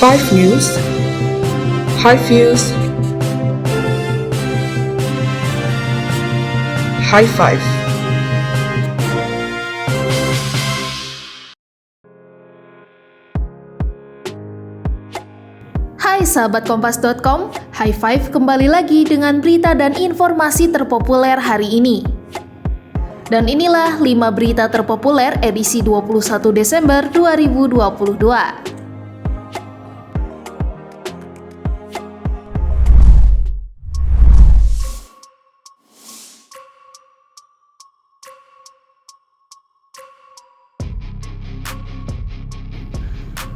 5 News, High Views, High Five. Hai sahabat Kompas.com, High Five kembali lagi dengan berita dan informasi terpopuler hari ini. Dan inilah 5 berita terpopuler edisi 21 Desember 2022.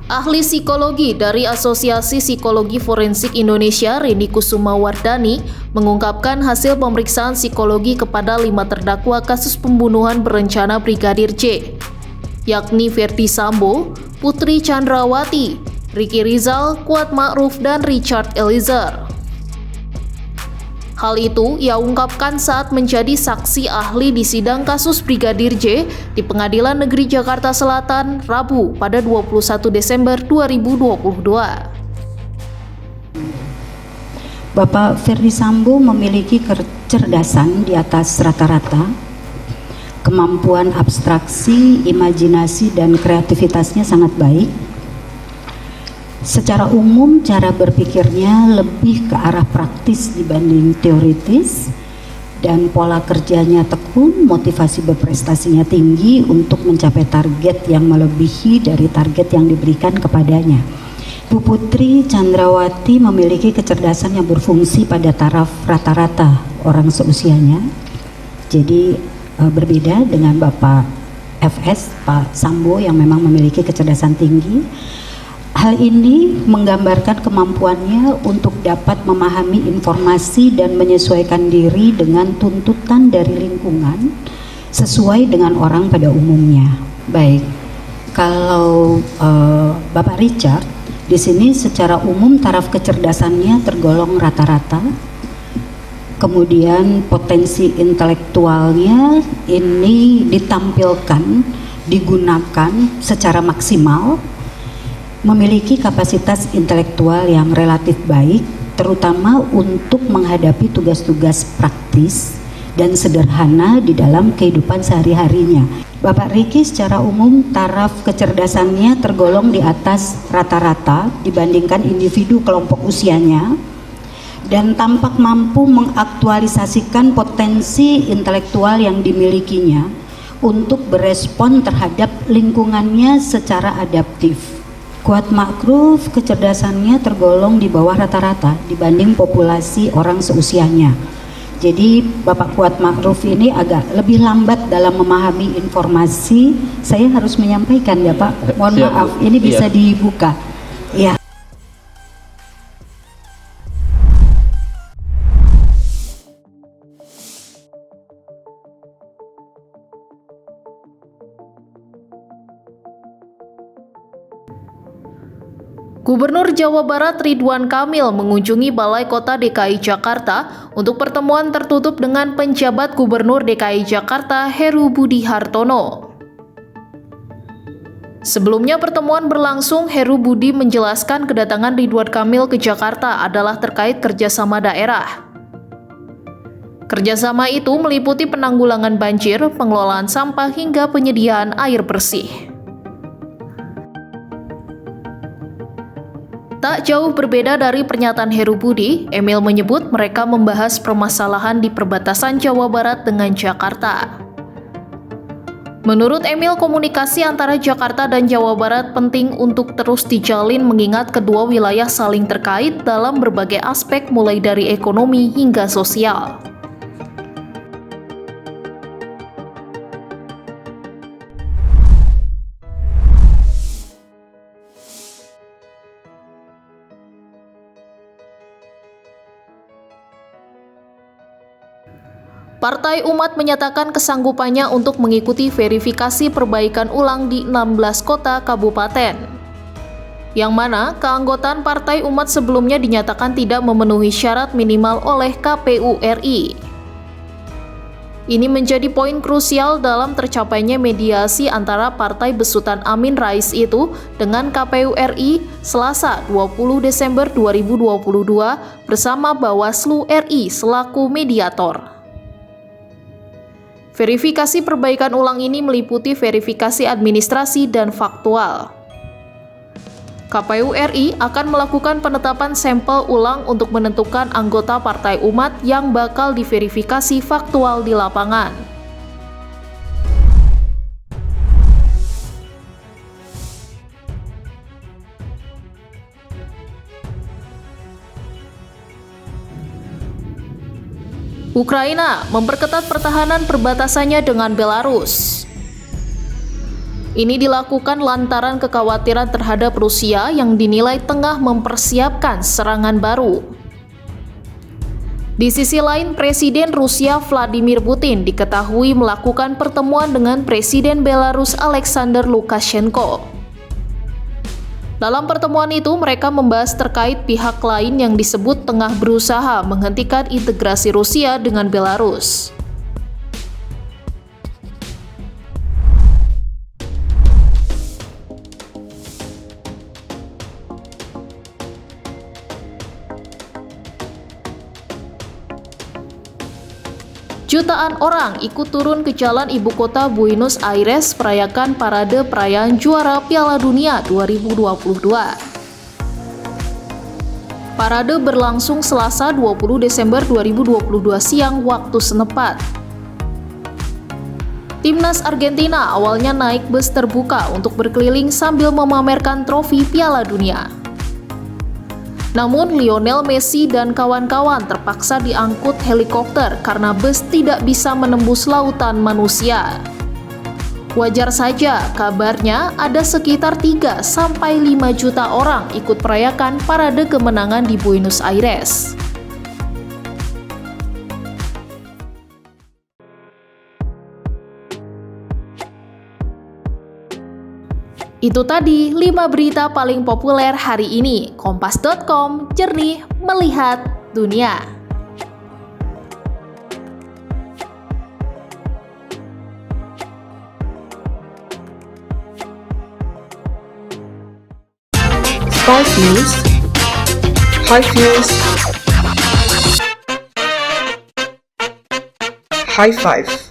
Ahli psikologi dari Asosiasi Psikologi Forensik Indonesia, Rini Kusumawardani, mengungkapkan hasil pemeriksaan psikologi kepada 5 terdakwa kasus pembunuhan berencana Brigadir J, yakni Verdi Sambo, Putri Chandrawati, Ricky Rizal, Kuat Ma'ruf, dan Richard Eliezer. Hal itu ia ungkapkan saat menjadi saksi ahli di sidang kasus Brigadir J di Pengadilan Negeri Jakarta Selatan, Rabu pada 21 Desember 2022. Bapak Verdi Sambo memiliki kecerdasan di atas rata-rata, kemampuan abstraksi, imajinasi, dan kreativitasnya sangat baik. Secara umum, cara berpikirnya lebih ke arah praktis dibanding teoritis, dan pola kerjanya tekun, motivasi berprestasinya tinggi untuk mencapai target yang melebihi dari target yang diberikan kepadanya. Bu Putri Chandrawati memiliki kecerdasan yang berfungsi pada taraf rata-rata orang seusianya. Jadi berbeda dengan Bapak FS, Pak Sambo, yang memang memiliki kecerdasan tinggi. Hal ini menggambarkan kemampuannya untuk dapat memahami informasi dan menyesuaikan diri dengan tuntutan dari lingkungan sesuai dengan orang pada umumnya. Baik, kalau Bapak Richard di sini secara umum taraf kecerdasannya tergolong rata-rata. Kemudian potensi intelektualnya ini ditampilkan, digunakan secara maksimal. Memiliki kapasitas intelektual yang relatif baik, terutama untuk menghadapi tugas-tugas praktis dan sederhana di dalam kehidupan sehari-harinya. Bapak Ricky secara umum taraf kecerdasannya tergolong di atas rata-rata dibandingkan individu kelompok usianya, dan tampak mampu mengaktualisasikan potensi intelektual yang dimilikinya untuk berespon terhadap lingkungannya secara adaptif. Kuat Ma'ruf kecerdasannya tergolong di bawah rata-rata dibanding populasi orang seusianya. Jadi Bapak Kuat Ma'ruf ini agak lebih lambat dalam memahami informasi. Saya harus menyampaikan ya Pak, mohon maaf, ini bisa dibuka. Ya. Gubernur Jawa Barat Ridwan Kamil mengunjungi Balai Kota DKI Jakarta untuk pertemuan tertutup dengan penjabat Gubernur DKI Jakarta Heru Budi Hartono. Sebelumnya pertemuan berlangsung, Heru Budi menjelaskan kedatangan Ridwan Kamil ke Jakarta adalah terkait kerjasama daerah. Kerjasama itu meliputi penanggulangan banjir, pengelolaan sampah, hingga penyediaan air bersih. Tak jauh berbeda dari pernyataan Heru Budi, Emil menyebut mereka membahas permasalahan di perbatasan Jawa Barat dengan Jakarta. Menurut Emil, komunikasi antara Jakarta dan Jawa Barat penting untuk terus dijalin mengingat kedua wilayah saling terkait dalam berbagai aspek mulai dari ekonomi hingga sosial. Partai Umat menyatakan kesanggupannya untuk mengikuti verifikasi perbaikan ulang di 16 kota kabupaten, yang mana keanggotaan Partai Umat sebelumnya dinyatakan tidak memenuhi syarat minimal oleh KPU RI. Ini menjadi poin krusial dalam tercapainya mediasi antara Partai Besutan Amin Rais itu dengan KPU RI Selasa 20 Desember 2022 bersama Bawaslu RI selaku mediator. Verifikasi perbaikan ulang ini meliputi verifikasi administrasi dan faktual. KPU RI akan melakukan penetapan sampel ulang untuk menentukan anggota Partai Umat yang bakal diverifikasi faktual di lapangan. Ukraina memperketat pertahanan perbatasannya dengan Belarus. Ini dilakukan lantaran kekhawatiran terhadap Rusia yang dinilai tengah mempersiapkan serangan baru. Di sisi lain, Presiden Rusia Vladimir Putin diketahui melakukan pertemuan dengan Presiden Belarus Alexander Lukashenko. Dalam pertemuan itu, mereka membahas terkait pihak lain yang disebut tengah berusaha menghentikan integrasi Rusia dengan Belarus. Jutaan orang ikut turun ke jalan ibu kota Buenos Aires merayakan parade perayaan juara Piala Dunia 2022. Parade berlangsung Selasa 20 Desember 2022 siang waktu setempat. Timnas Argentina awalnya naik bus terbuka untuk berkeliling sambil memamerkan trofi Piala Dunia. Namun Lionel Messi dan kawan-kawan terpaksa diangkut helikopter karena bus tidak bisa menembus lautan manusia. Wajar saja, kabarnya ada sekitar 3-5 juta orang ikut merayakan parade kemenangan di Buenos Aires. Itu tadi 5 berita paling populer hari ini. Kompas.com, jernih melihat dunia. Five News, High Views, High Five.